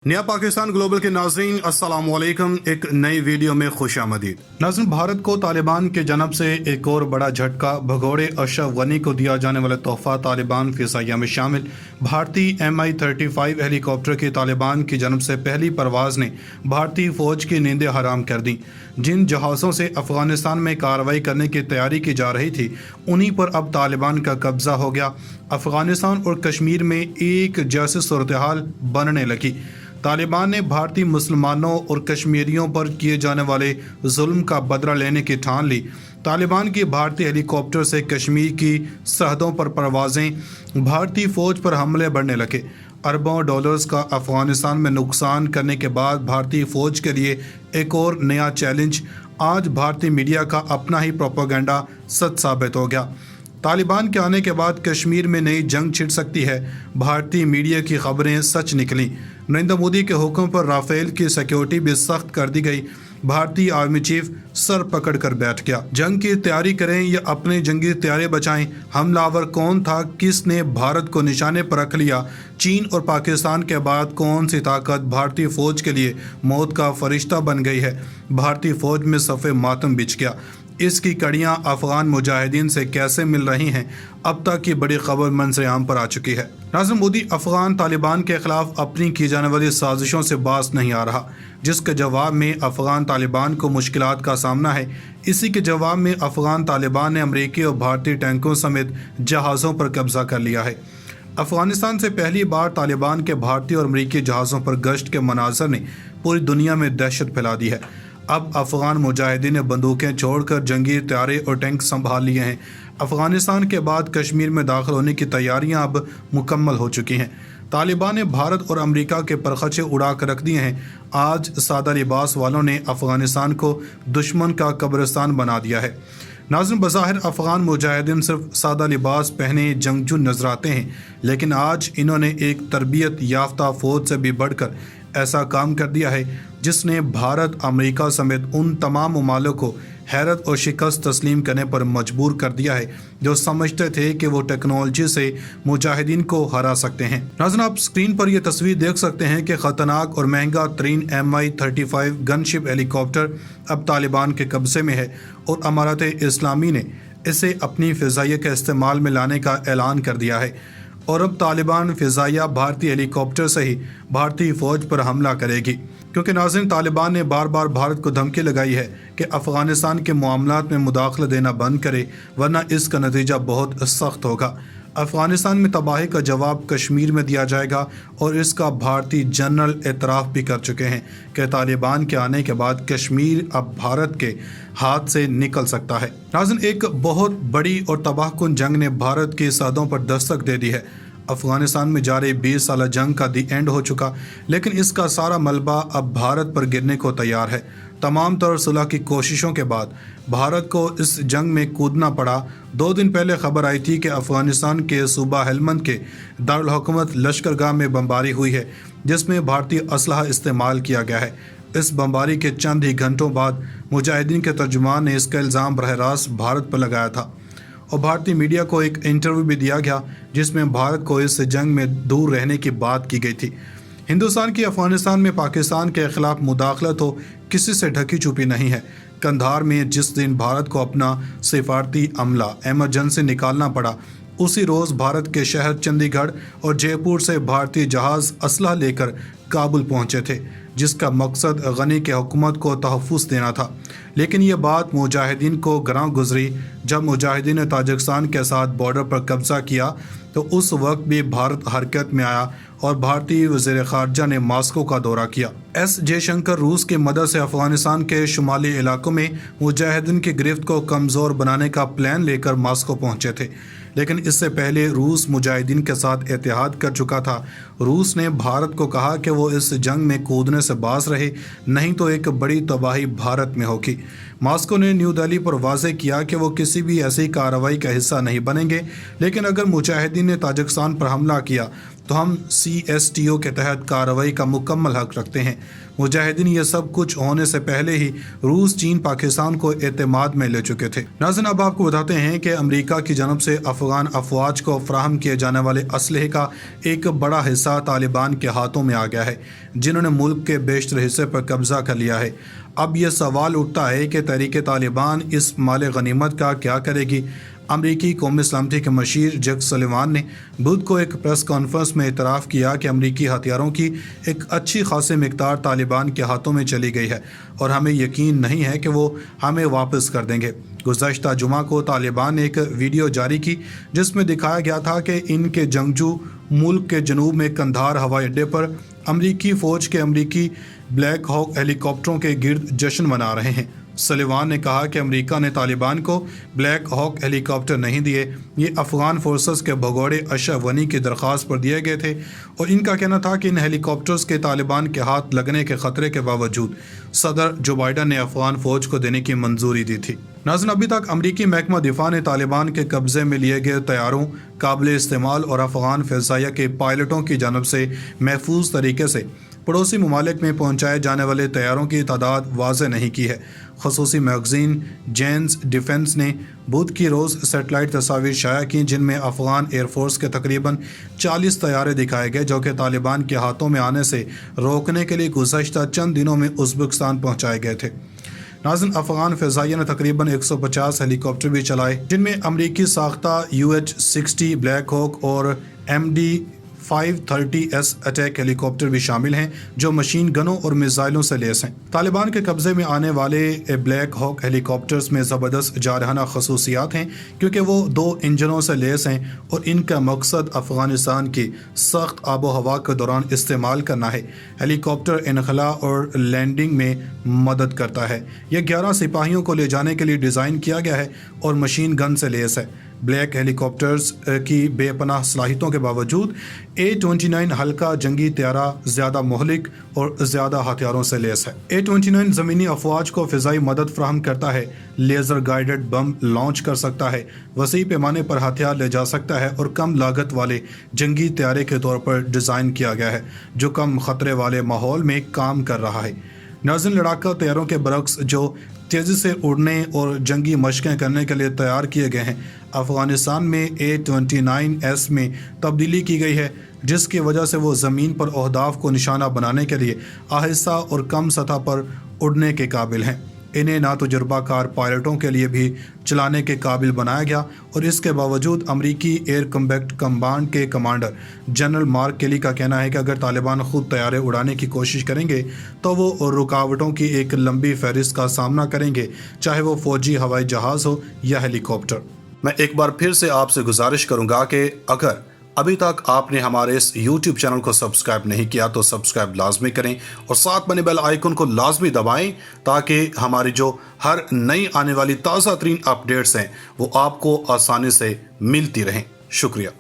नया पाकिस्तान ग्लोबल के नाज़रीन अस्सलाम वालेकुम। एक नई वीडियो में खुश आमदीद। नाज़रीन, भारत को तालिबान के जनब से एक और बड़ा झटका। भगोड़े अशरफ गनी को दिया जाने वाला तोहफा तालिबान फ़िज़ाइया में शामिल। भारतीय MI-35 हेलीकॉप्टर की तालिबान की जनब से पहली परवाज़ ने भारतीय फ़ौज की नींदें हराम कर दी। जिन जहाज़ों से अफ़गानिस्तान में कार्रवाई करने की तैयारी की जा रही थी, उन्हीं पर अब तालिबान का कब्ज़ा हो गया। अफ़गानिस्तान और कश्मीर में एक जैसी सूरत हाल बनने लगी। तालिबान ने भारतीय मुसलमानों और कश्मीरियों पर किए जाने वाले जुल्म का बदला लेने की ठान ली। तालिबान की भारतीय हेलीकॉप्टर से कश्मीर की सरहदों पर परवाज़ें, भारतीय फ़ौज पर हमले बढ़ने लगे। अरबों डॉलर्स का अफ़गानिस्तान में नुकसान करने के बाद भारतीय फ़ौज के लिए एक और नया चैलेंज। आज भारतीय मीडिया का अपना ही प्रोपेगेंडा सच साबित हो गया। तालिबान के आने के बाद कश्मीर में नई जंग छिड़ सकती है। भारतीय मीडिया की खबरें सच निकली। नरेंद्र मोदी के हुक्म पर राफेल की सिक्योरिटी भी सख्त कर दी गई। भारतीय आर्मी चीफ सर पकड़ कर बैठ गया। जंग की तैयारी करें या अपने जंगी तैयारी बचाएं। हमलावर कौन था? किसने भारत को निशाने पर रख लिया? चीन और पाकिस्तान के बाद कौन सी ताकत भारतीय फौज के लिए मौत का फरिश्ता बन गई है? भारतीय फौज में सफ़े मातम बिछ गया। इसकी कड़ियाँ अफगान मुजाहिदीन से कैसे मिल रही हैं? अब तक की बड़ी खबर मंजर आम पर आ चुकी है। नाज़रीन, मोदी अफगान तालिबान के खिलाफ अपनी की जाने वाली साजिशों से बाज नहीं आ रहा, जिसके जवाब में अफगान तालिबान को मुश्किलात का सामना है। इसी के जवाब में अफगान तालिबान ने अमरीकी और भारतीय टैंकों समेत जहाज़ों पर कब्जा कर लिया है। अफगानिस्तान से पहली बार तालिबान के भारतीय और अमरीकी जहाज़ों पर गश्त के मनाजर ने पूरी दुनिया में दहशत फैला दी है। अब अफगान मुजाहिदीन ने बंदूकें छोड़कर जंगी तैयारे और टैंक संभाल लिए हैं। अफगानिस्तान के बाद कश्मीर में दाखिल होने की तैयारियां अब मुकम्मल हो चुकी हैं। तालिबान ने भारत और अमेरिका के परखचे उड़ा कर रख दिए हैं। आज सादा लिबास वालों ने अफगानिस्तान को दुश्मन का कब्रिस्तान बना दिया है। नाज़रीन, बज़ाहिर अफ़गान मुजाहिदीन सिर्फ सादा लिबास पहने जंगजू नजर आते हैं, लेकिन आज इन्होंने एक तरबियत याफ्ता फ़ौज से भी बढ़कर ऐसा काम कर दिया है जिसने भारत, अमेरिका समेत उन तमाम ममालिक को हैरत और शिकस्त तस्लीम करने पर मजबूर कर दिया है जो समझते थे कि वो टेक्नोलॉजी से मुजाहिदीन को हरा सकते हैं। नाज़रीन, आप स्क्रीन पर यह तस्वीर देख सकते हैं कि ख़तरनाक और महंगा तरीन MI-35 गनशिप हेलीकॉप्टर अब तालिबान के कब्जे में है और अमारत इस्लामी ने इसे अपनी फ़िज़ाइया के इस्तेमाल में लाने का ऐलान कर दिया है और अब तालिबान फ़िज़ाइया भारतीय हेलीकॉप्टर से ही भारतीय फ़ौज पर हमला करेगी। क्योंकि नाज़रीन, तालिबान ने बार बार भारत को धमकी लगाई है कि अफ़गानिस्तान के मामलात में मुदाखला देना बंद करे, वरना इसका नतीजा बहुत सख्त होगा। अफ़गानिस्तान में तबाही का जवाब कश्मीर में दिया जाएगा और इसका भारतीय जनरल एतराफ़ भी कर चुके हैं कि तालिबान के आने के बाद कश्मीर अब भारत के हाथ से निकल सकता है। नाज़रीन, एक बहुत बड़ी और तबाहकुन जंग ने भारत की सरहदों पर दस्तक दे दी है। अफ़गानिस्तान में जारी 20 साल जंग का दी एंड हो चुका, लेकिन इसका सारा मलबा अब भारत पर गिरने को तैयार है। तमाम तरह सुलह की कोशिशों के बाद भारत को इस जंग में कूदना पड़ा। 2 दिन पहले खबर आई थी कि अफ़गानिस्तान के सूबा हेलमंद के दारुल हुकूमत लश्करगाह में बमबारी हुई है, जिसमें भारतीय असलहा इस्तेमाल किया गया है। इस बमबारी के चंद ही घंटों बाद मुजाहिदीन के तर्जुमान ने इसका इल्ज़ाम बरह रास्त भारत पर लगाया था और भारतीय मीडिया को एक इंटरव्यू भी दिया गया जिसमें भारत को इस जंग में दूर रहने की बात की गई थी। हिंदुस्तान की अफ़गानिस्तान में पाकिस्तान के खिलाफ मुदाखलत तो किसी से ढकी छुपी नहीं है। कंधार में जिस दिन भारत को अपना सिफारती अमला एमरजेंसी निकालना पड़ा, उसी रोज़ भारत के शहर चंडीगढ़ और जयपुर से भारतीय जहाज़ असलहा लेकर काबुल पहुंचे थे, जिसका मकसद गनी के हुकूमत को तहफ़्फ़ुज़ देना था। लेकिन ये बात मुजाहिदीन को ग्रां गुजरी। जब मुजाहिदीन ने ताजिकिस्तान के साथ बॉर्डर पर कब्ज़ा किया तो उस वक्त भी भारत हरकत में आया और भारतीय वज़ीर ख़ारजा ने मॉस्को का दौरा किया। एस जयशंकर रूस की मदद से अफ़गानिस्तान के शुमाली इलाकों में मुजाहिदीन की गिरफ्त को कमज़ोर बनाने का प्लान लेकर मॉस्को पहुँचे थे, लेकिन इससे पहले रूस मुजाहिदीन के साथ इत्तेहाद कर चुका था। रूस ने भारत को कहा कि वो इस जंग में कूदने से बाज रहे, नहीं तो एक बड़ी तबाही भारत में होगी। मॉस्को ने न्यू दिल्ली पर वाज़ेह किया कि वो किसी भी ऐसी कार्रवाई का हिस्सा नहीं बनेंगे, लेकिन अगर मुजाहिदीन ने ताजिकिस्तान पर हमला किया तो हम CSTO के तहत कार्रवाई का मुकम्मल हक रखते हैं। मुजाहिदीन ये सब कुछ होने से पहले ही रूस, चीन, पाकिस्तान को एतमाद में ले चुके थे। नाज़रीन, अब आपको बताते हैं कि अमेरिका की जानब से अफगान अफवाज को फराहम किए जाने वाले असलहे का एक बड़ा हिस्सा तालिबान के हाथों में आ गया है, जिन्होंने मुल्क के बेशतर हिस्से पर कब्जा कर लिया है। अब यह सवाल उठता है कि तहरीक तालिबान इस माल गनीमत का क्या करेगी। अमरीकी कौमी सलामती के मशीर जैक सुलेमान ने बुध को एक प्रेस कॉन्फ्रेंस में इतराफ़ किया कि अमरीकी हथियारों की एक अच्छी खासी मिकदार तालिबान के हाथों में चली गई है और हमें यकीन नहीं है कि वो हमें वापस कर देंगे। गुज़श्ता जुमा को तालिबान ने एक वीडियो जारी की जिसमें दिखाया गया था कि इनके जंगजू मुल्क के जनूब में कंधार हवाई अड्डे पर अमरीकी फ़ौज के अमरीकी ब्लैक हॉक हेलीकॉप्टरों के गिर्द जश्न मना रहे हैं। सलीवान ने कहा कि अमेरिका ने तालिबान को ब्लैक हॉक हेलीकॉप्टर नहीं दिए, ये अफ़गान फोर्सेस के भगोड़े अशरफ गनी की दरख्वास्त पर दिए गए थे और इनका कहना था कि इन हेलीकॉप्टर्स के तालिबान के हाथ लगने के ख़तरे के बावजूद सदर जो बाइडन ने अफ़गान फ़ौज को देने की मंजूरी दी थी। नाज़रीन, अभी तक अमरीकी महकमा दिफा ने तालिबान के कब्ज़े में लिए गए तैयारों, काबिल इस्तेमाल और अफ़गान फ़िज़ाइया के पायलटों की जानब से महफूज तरीके से पड़ोसी ममालिक में पहुँचाए जाने वाले तैयारों की तादाद वाज़े नहीं की है। ख़ुसूसी मैगज़ीन जेन्स डिफेंस ने बुध की रोज़ सेटेलाइट तस्वीर शाया की जिनमें अफ़गान एयरफोर्स के तकरीबन 40 तैयारे दिखाए गए जो कि तालिबान के हाथों में आने से रोकने के लिए गुज़श्ता चंद दिनों में उज़्बेकिस्तान पहुँचाए गए थे। नाज़रीन, अफ़गान फ़िज़ाइया ने तकरीबन 150 हेलीकॉप्टर भी चलाए जिनमें अमरीकी साख्ता UH-60 ब्लैक हॉक और MD-530S अटैक हेलीकॉप्टर भी शामिल हैं जो मशीन गनों और मिसाइलों से लैस हैं। तालिबान के कब्ज़े में आने वाले ब्लैक हॉक हेलीकॉप्टर्स में ज़बरदस्त जारहाना खसूसियात हैं क्योंकि वो 2 इंजनों से लैस हैं और इनका मकसद अफ़गानिस्तान की सख्त आबो हवा के दौरान इस्तेमाल करना है। हेलीकॉप्टर इनखला और लैंडिंग में मदद करता है। यह 11 सिपाहियों को ले जाने के लिए डिज़ाइन किया गया है और मशीन गन से लैस है। ब्लैक हेलीकॉप्टर्स की बेपनाह सलाहियतों के बावजूद A-29 हल्का जंगी तैयारा ज़्यादा मोहलिक और ज़्यादा हथियारों से लैस है। A-29 ज़मीनी अफवाज को फ़िज़ाई मदद फराहम करता है, लेज़र गाइडेड बम लॉन्च कर सकता है, वसी पैमाने पर हथियार ले जा सकता है और कम लागत वाले जंगी तैयारे के तौर पर डिज़ाइन किया गया है जो कम ख़तरे वाले माहौल में काम कर रहा है। नाज़रीन, लड़ाका तैयारों के बरक्स जो तेज़ी से उड़ने और जंगी मशक़ें करने के लिए तैयार किए गए हैं, अफ़गानिस्तान में A-29S में तब्दीली की गई है जिसकी वजह से वो ज़मीन पर अहदाफ को निशाना बनाने के लिए आहिस्ता और कम सतह पर उड़ने के काबिल हैं। इन्हें नातजुर्बाकार पायलटों के लिए भी चलाने के काबिल बनाया गया और इसके बावजूद अमरीकी एयर कम्बैट कमांड के कमांडर जनरल मार्क केली का कहना है कि अगर तालिबान खुद तैयारे उड़ाने की कोशिश करेंगे तो वो रुकावटों की एक लंबी फहरिस्त का सामना करेंगे, चाहे वो फौजी हवाई जहाज़ हो या हेलीकॉप्टर। मैं एक बार फिर से आपसे गुजारिश करूंगा कि अगर अभी तक आपने हमारे इस YouTube चैनल को सब्सक्राइब नहीं किया तो सब्सक्राइब लाजमी करें और साथ बने बेल आइकन को लाजमी दबाएं ताकि हमारी जो हर नई आने वाली ताज़ा तरीन अपडेट्स हैं वो आपको आसानी से मिलती रहें। शुक्रिया।